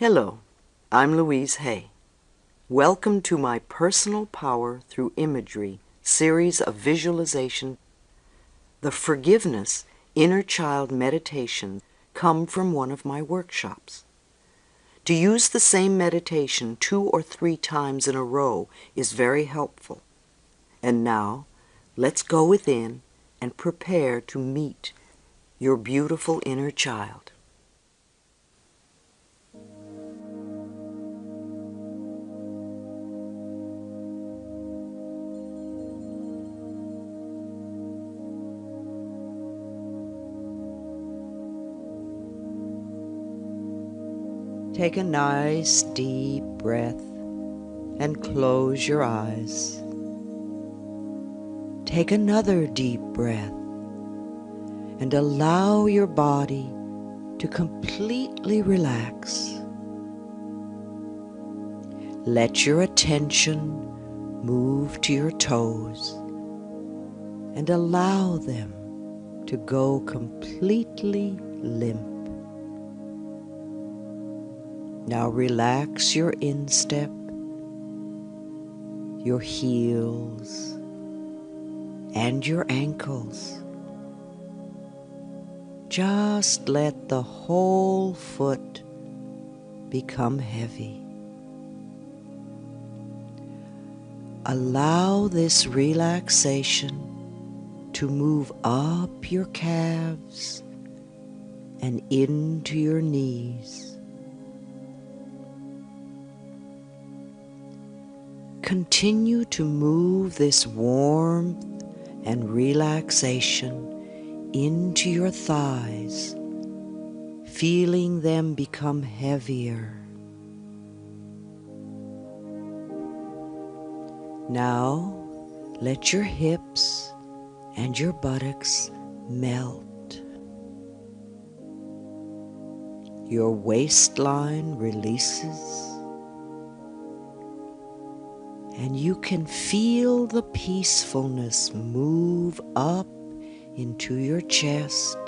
Hello, I'm Louise Hay. Welcome to my Personal Power Through Imagery series of visualization. The Forgiveness Inner Child Meditation come from one of my workshops. To use the same meditation 2 or 3 times in a row is very helpful. And now, let's go within and prepare to meet your beautiful inner child. Take a nice deep breath and close your eyes. Take another deep breath and allow your body to completely relax. Let your attention move to your toes and allow them to go completely limp. Now relax your instep, your heels, and your ankles. Just let the whole foot become heavy. Allow this relaxation to move up your calves and into your knees. Continue to move this warmth and relaxation into your thighs, feeling them become heavier. Now, let your hips and your buttocks melt. Your waistline releases. And you can feel the peacefulness move up into your chest,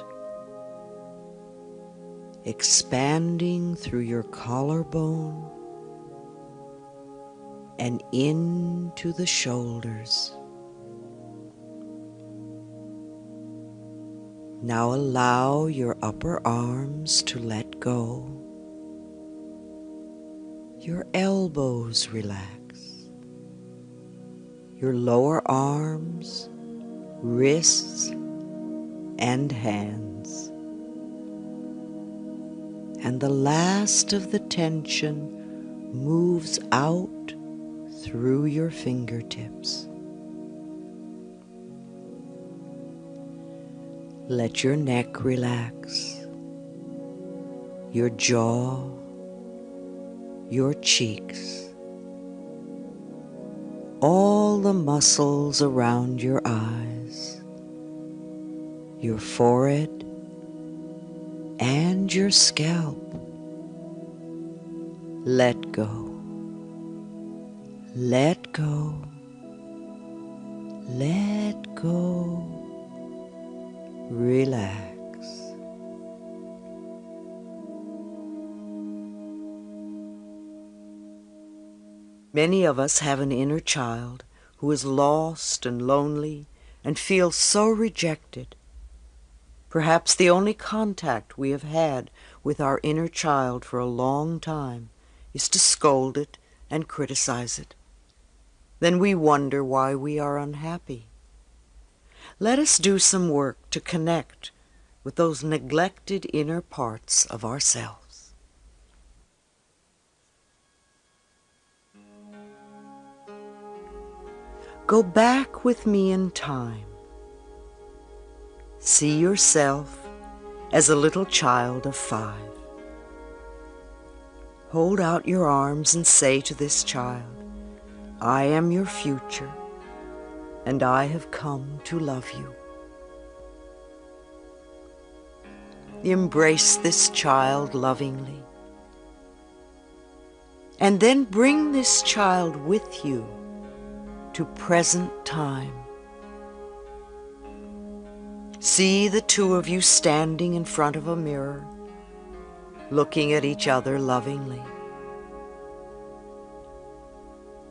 expanding through your collarbone and into the shoulders. Now allow your upper arms to let go. Your elbows relax. Your lower arms, wrists, and hands. And the last of the tension moves out through your fingertips. Let your neck relax, your jaw, your cheeks, all the muscles around your eyes, your forehead, and your scalp. Let go. Let go. Let go. Relax. Many of us have an inner child who is lost and lonely and feels so rejected. Perhaps the only contact we have had with our inner child for a long time is to scold it and criticize it. Then we wonder why we are unhappy. Let us do some work to connect with those neglected inner parts of ourselves. Go back with me in time. See yourself as a little child of 5. Hold out your arms and say to this child, I am your future, and I have come to love you. Embrace this child lovingly, and then bring this child with you to present time. See the two of you standing in front of a mirror, looking at each other lovingly.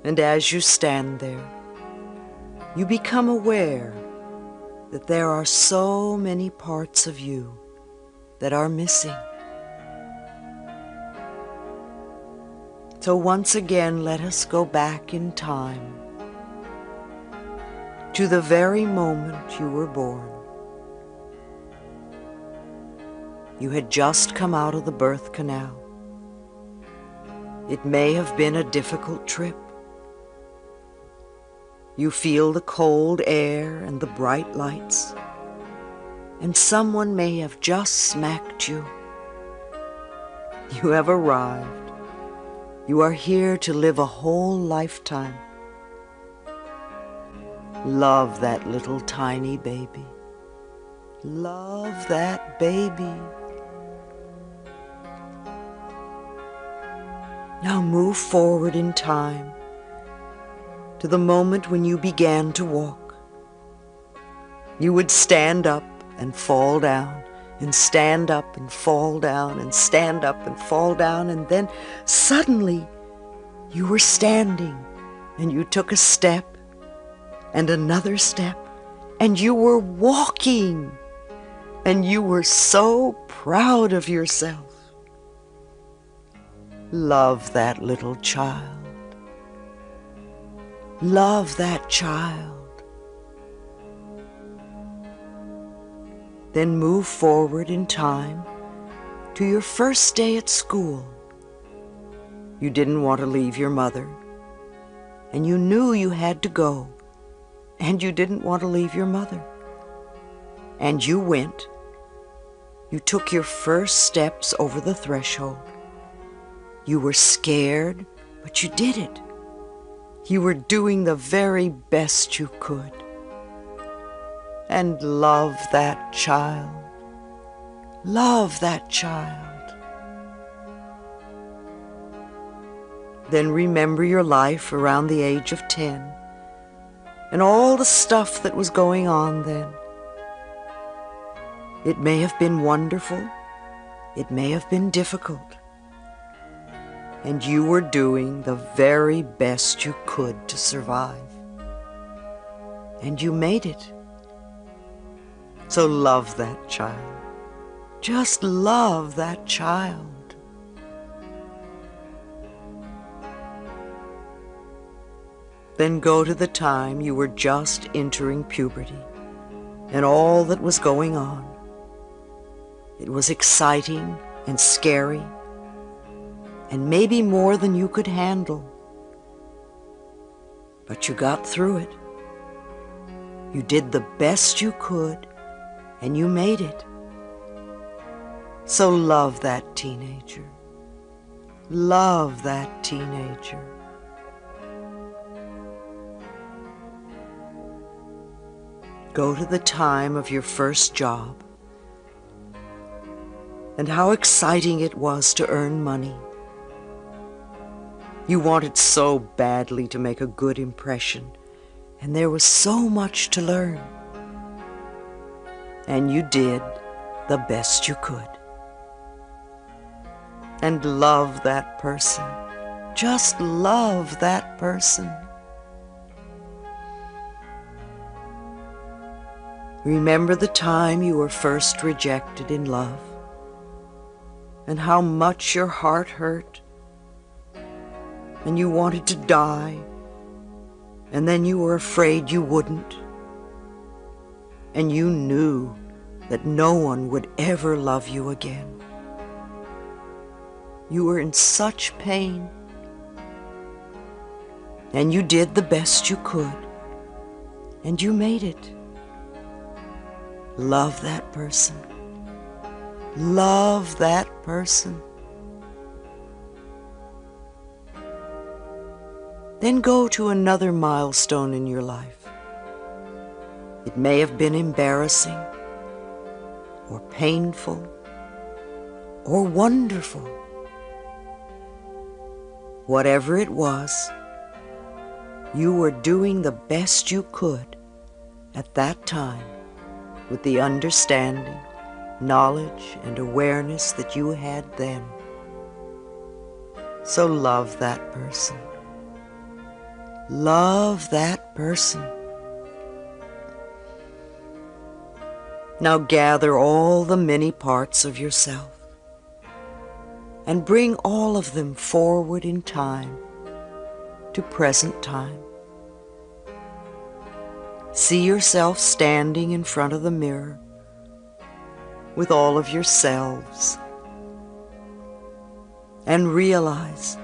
And as you stand there, you become aware that there are so many parts of you that are missing. So once again, let us go back in time to the very moment you were born. You had just come out of the birth canal. It may have been a difficult trip. You feel the cold air and the bright lights, and someone may have just smacked you. You have arrived. You are here to live a whole lifetime. Love that little tiny baby. Love that baby. Now move forward in time to the moment when you began to walk. You would stand up and fall down, and stand up and fall down, and stand up and fall down, and then suddenly you were standing, and you took a step and another step, and you were walking, and you were so proud of yourself. Love that little child. Love that child. Then move forward in time to your first day at school. You didn't want to leave your mother, and you knew you had to go, and you didn't want to leave your mother. And you went. You took your first steps over the threshold. You were scared, but you did it. You were doing the very best you could. And love that child. Love that child. Then remember your life around the age of 10 and all the stuff that was going on then. It may have been wonderful. It may have been difficult. And you were doing the very best you could to survive. And you made it. So love that child. Just love that child. Then go to the time you were just entering puberty and all that was going on. It was exciting and scary, and maybe more than you could handle. But you got through it. You did the best you could, and you made it. So love that teenager. Love that teenager. Go to the time of your first job and how exciting it was to earn money. You wanted so badly to make a good impression, and there was so much to learn. And you did the best you could. And love that person. Just love that person. Remember the time you were first rejected in love, and how much your heart hurt, and you wanted to die, and then you were afraid you wouldn't, and you knew that no one would ever love you again. You were in such pain, and you did the best you could, and you made it. Love that person. Love that person. Then go to another milestone in your life. It may have been embarrassing, or painful, or wonderful. Whatever it was, you were doing the best you could at that time, with the understanding knowledge and awareness that you had then. So love that person. Love that person. Now gather all the many parts of yourself and bring all of them forward in time to present time. See yourself standing in front of the mirror with all of your selves, and realize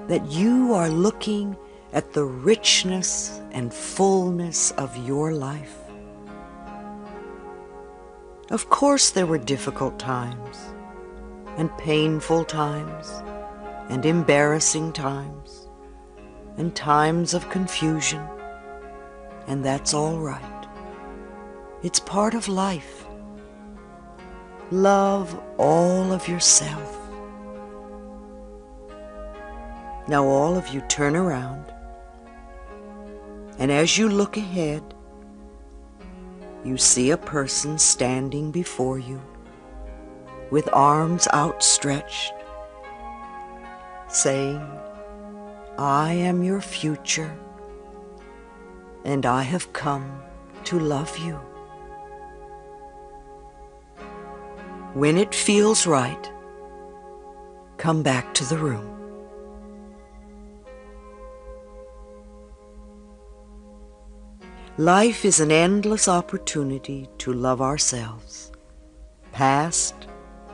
that you are looking at the richness and fullness of your life. Of course, there were difficult times, and painful times, and embarrassing times, and times of confusion, and that's all right. It's part of life. Love all of yourself. Now all of you turn around, and as you look ahead, you see a person standing before you with arms outstretched, saying, "I am your future, and I have come to love you." When it feels right, come back to the room. Life is an endless opportunity to love ourselves, past,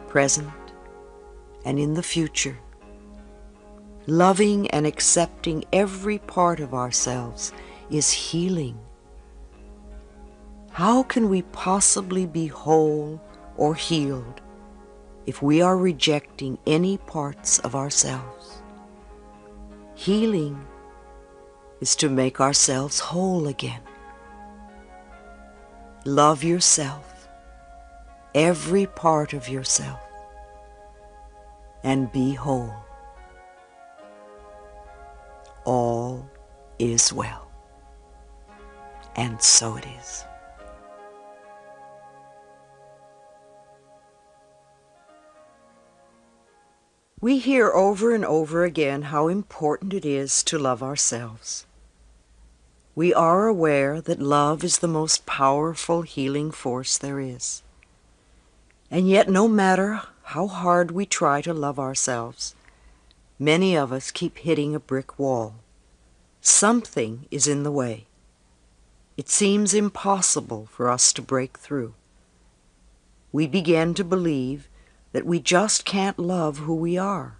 present, and in the future. Loving and accepting every part of ourselves is healing. How can we possibly be whole or healed if we are rejecting any parts of ourselves? Healing is to make ourselves whole again. Love yourself, every part of yourself, and be whole. All is well. And so it is. We hear over and over again how important it is to love ourselves. We are aware that love is the most powerful healing force there is. And yet, no matter how hard we try to love ourselves, many of us keep hitting a brick wall. Something is in the way. It seems impossible for us to break through. We begin to believe that we just can't love who we are,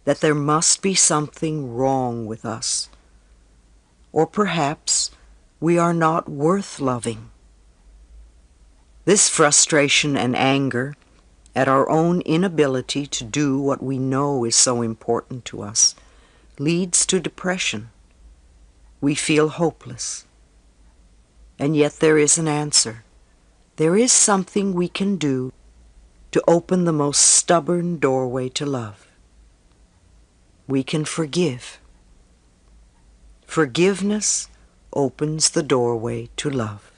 that there must be something wrong with us. Or perhaps we are not worth loving. This frustration and anger at our own inability to do what we know is so important to us leads to depression. We feel hopeless. And yet there is an answer. There is something we can do to open the most stubborn doorway to love. We can forgive. Forgiveness opens the doorway to love,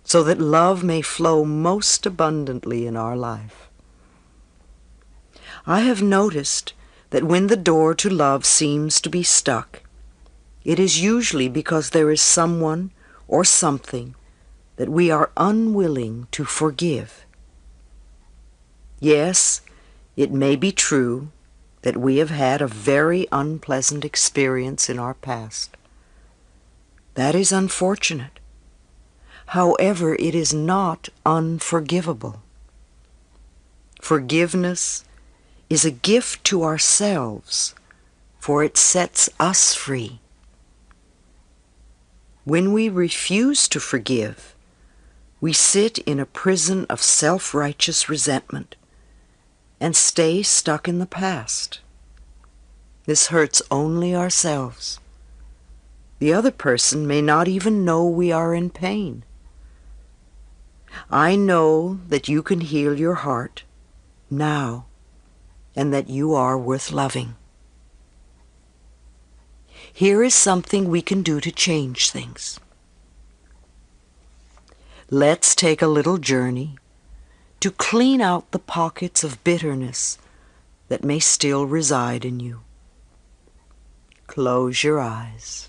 so that love may flow most abundantly in our life. I have noticed that when the door to love seems to be stuck, it is usually because there is someone or something that we are unwilling to forgive. Yes, it may be true that we have had a very unpleasant experience in our past. That is unfortunate. However, it is not unforgivable. Forgiveness is a gift to ourselves, for it sets us free. When we refuse to forgive, we sit in a prison of self-righteous resentment and stay stuck in the past. This hurts only ourselves. The other person may not even know we are in pain. I know that you can heal your heart now, and that you are worth loving. Here is something we can do to change things. Let's take a little journey to clean out the pockets of bitterness that may still reside in you. Close your eyes.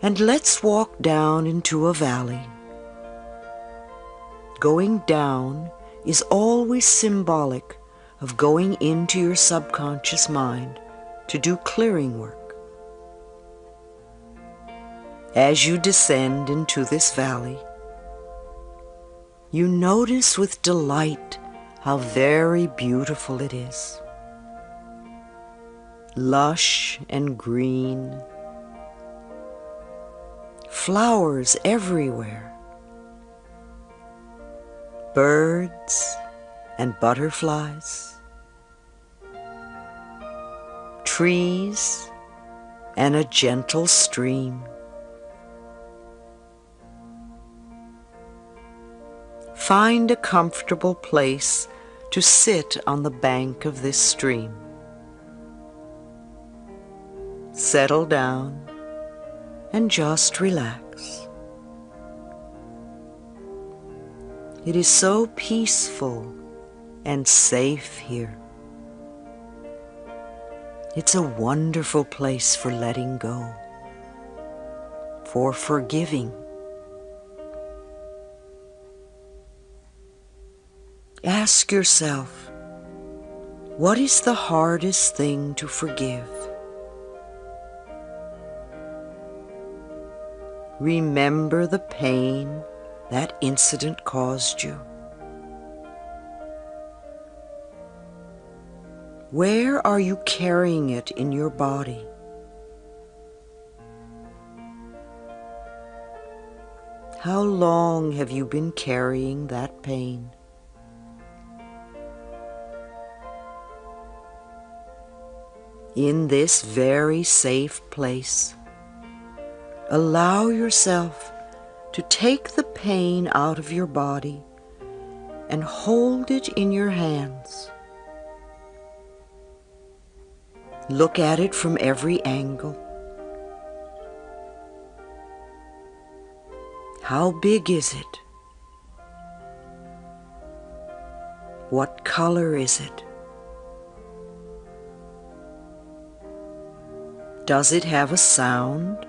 And let's walk down into a valley. Going down is always symbolic of going into your subconscious mind to do clearing work. As you descend into this valley, you notice with delight how very beautiful it is. Lush and green, flowers everywhere, birds and butterflies, trees and a gentle stream. Find a comfortable place to sit on the bank of this stream. Settle down and just relax. It is so peaceful and safe here. It's a wonderful place for letting go, for forgiving. Ask yourself, what is the hardest thing to forgive? Remember the pain that incident caused you. Where are you carrying it in your body? How long have you been carrying that pain? In this very safe place, allow yourself to take the pain out of your body and hold it in your hands. Look at it from every angle. How big is it? What color is it? Does it have a sound?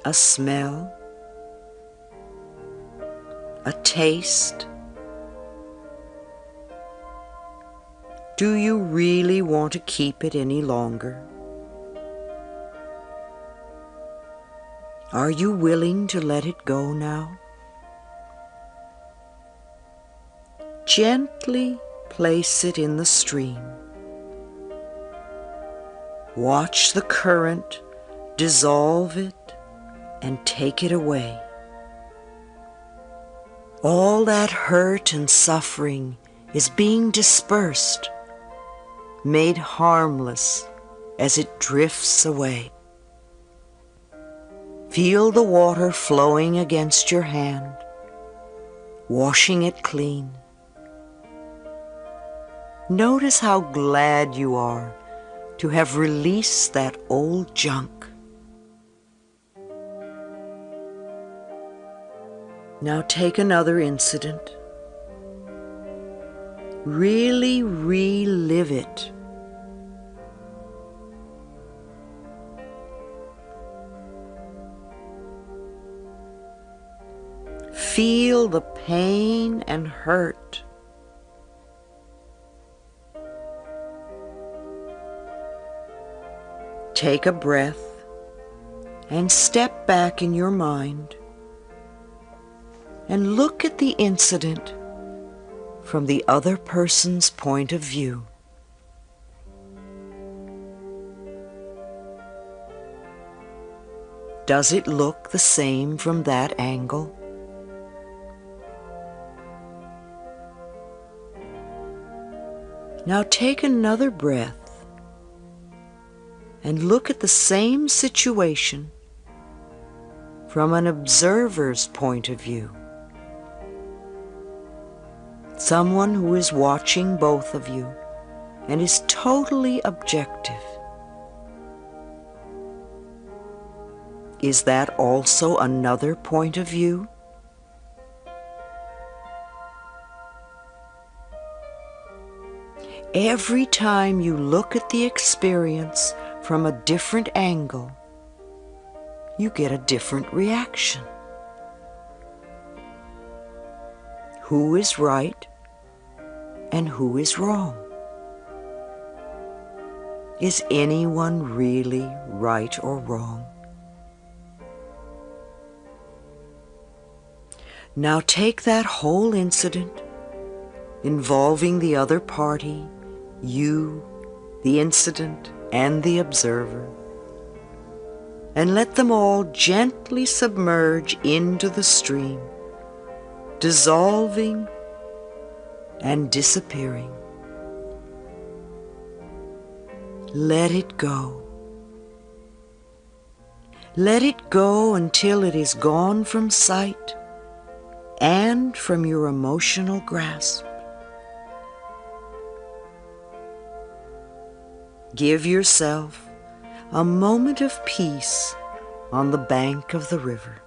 A smell? A taste? Do you really want to keep it any longer? Are you willing to let it go now? Gently place it in the stream. Watch the current dissolve it and take it away. All that hurt and suffering is being dispersed, made harmless as it drifts away. Feel the water flowing against your hand, washing it clean. Notice how glad you are to have released that old junk. Now take another incident. Really relive it. Feel the pain and hurt. Take a breath and step back in your mind and look at the incident from the other person's point of view. Does it look the same from that angle? Now take another breath and look at the same situation from an observer's point of view. Someone who is watching both of you and is totally objective. Is that also another point of view? Every time you look at the experience from a different angle, you get a different reaction. Who is right and who is wrong? Is anyone really right or wrong? Now take that whole incident involving the other party, you, the incident, and the observer, and let them all gently submerge into the stream, dissolving and disappearing. Let it go. Let it go until it is gone from sight and from your emotional grasp. Give yourself a moment of peace on the bank of the river.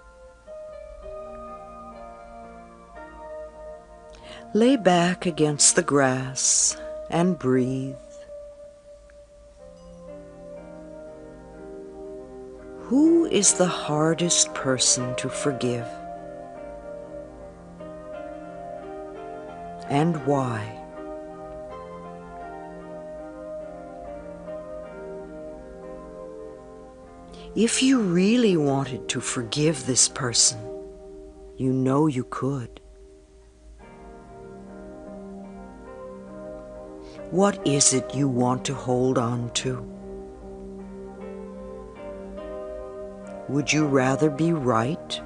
Lay back against the grass and breathe. Who is the hardest person to forgive? And why? If you really wanted to forgive this person, you know you could. What is it you want to hold on to? Would you rather be right,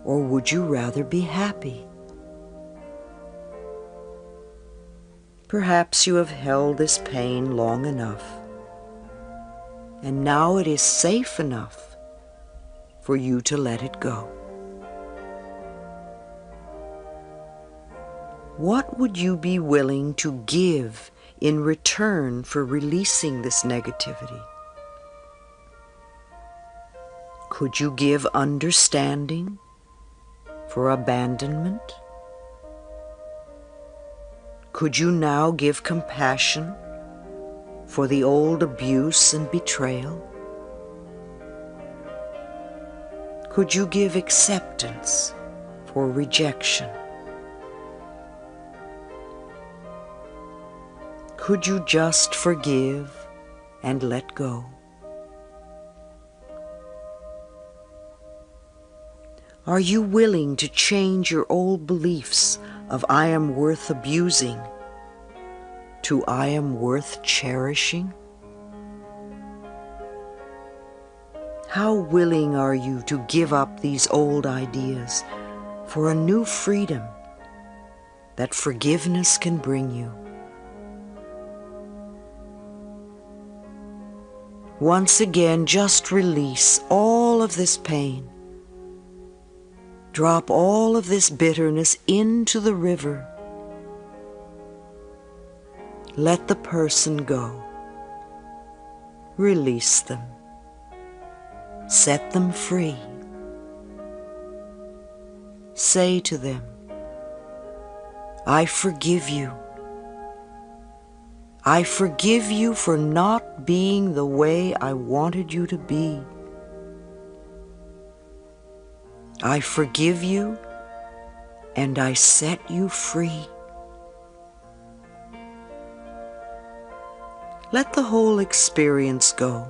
or would you rather be happy? Perhaps you have held this pain long enough, and now it is safe enough for you to let it go. What would you be willing to give in return for releasing this negativity? Could you give understanding for abandonment? Could you now give compassion for the old abuse and betrayal? Could you give acceptance for rejection? Could you just forgive and let go? Are you willing to change your old beliefs of I am worth abusing to I am worth cherishing? How willing are you to give up these old ideas for a new freedom that forgiveness can bring you? Once again, just release all of this pain. Drop all of this bitterness into the river. Let the person go. Release them. Set them free. Say to them, I forgive you. I forgive you for not being the way I wanted you to be. I forgive you and I set you free. Let the whole experience go.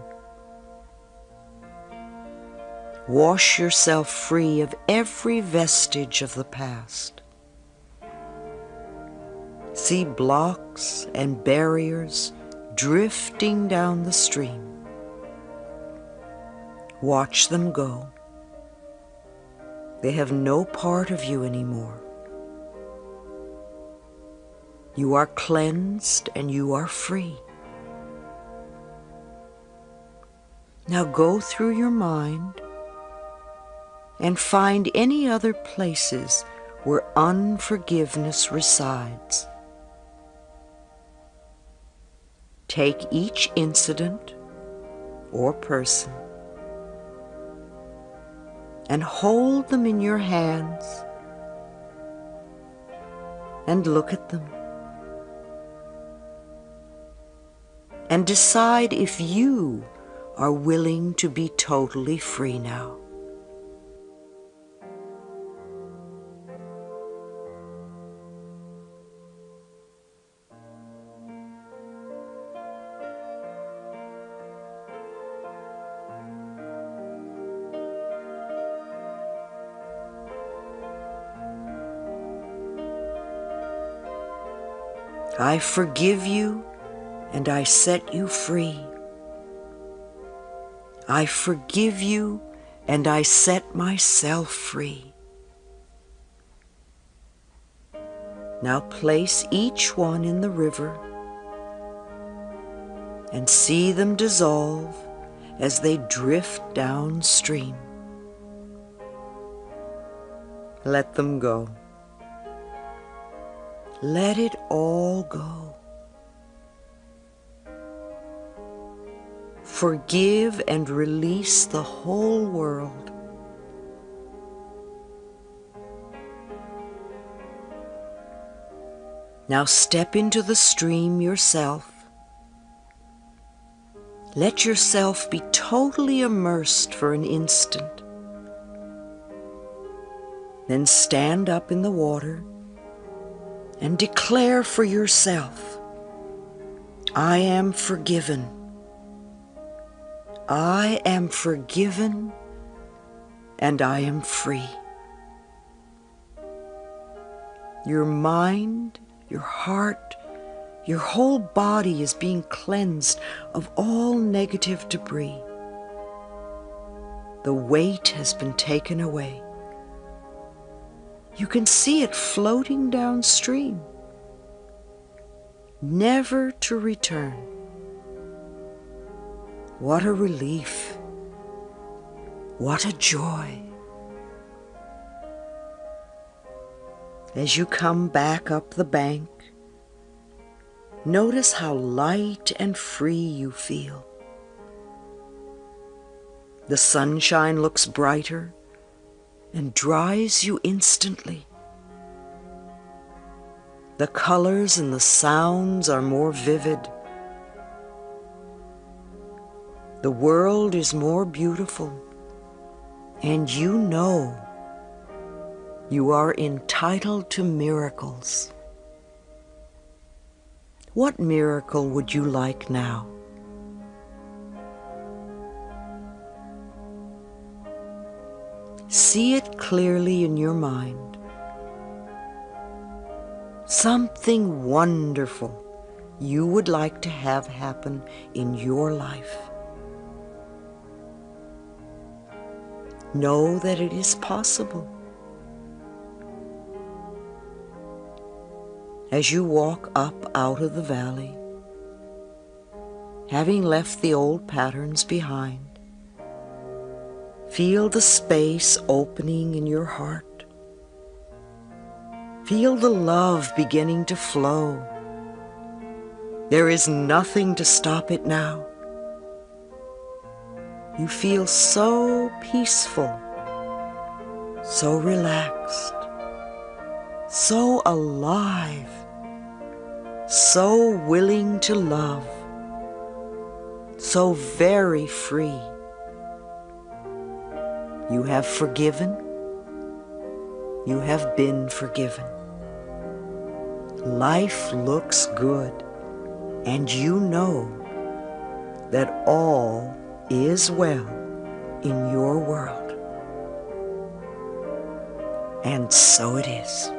Wash yourself free of every vestige of the past. See blocks and barriers drifting down the stream. Watch them go. They have no part of you anymore. You are cleansed and you are free. Now go through your mind and find any other places where unforgiveness resides. Take each incident or person and hold them in your hands and look at them and decide if you are willing to be totally free now. I forgive you and I set you free. I forgive you and I set myself free. Now place each one in the river and see them dissolve as they drift downstream. Let them go. Let it all go. Forgive and release the whole world. Now step into the stream yourself. Let yourself be totally immersed for an instant. Then stand up in the water and declare for yourself, I am forgiven. I am forgiven and I am free. Your mind, your heart, your whole body is being cleansed of all negative debris. The weight has been taken away. You can see it floating downstream, never to return. What a relief! What a joy! As you come back up the bank, notice how light and free you feel. The sunshine looks brighter and dries you instantly. The colors and the sounds are more vivid. The world is more beautiful, and you know you are entitled to miracles. What miracle would you like now? See it clearly in your mind. Something wonderful you would like to have happen in your life. Know that it is possible. As you walk up out of the valley, having left the old patterns behind, feel the space opening in your heart. Feel the love beginning to flow. There is nothing to stop it now. You feel so peaceful, so relaxed, so alive, so willing to love, so very free. You have forgiven. You have been forgiven. Life looks good, and you know that all is well in your world. And so it is.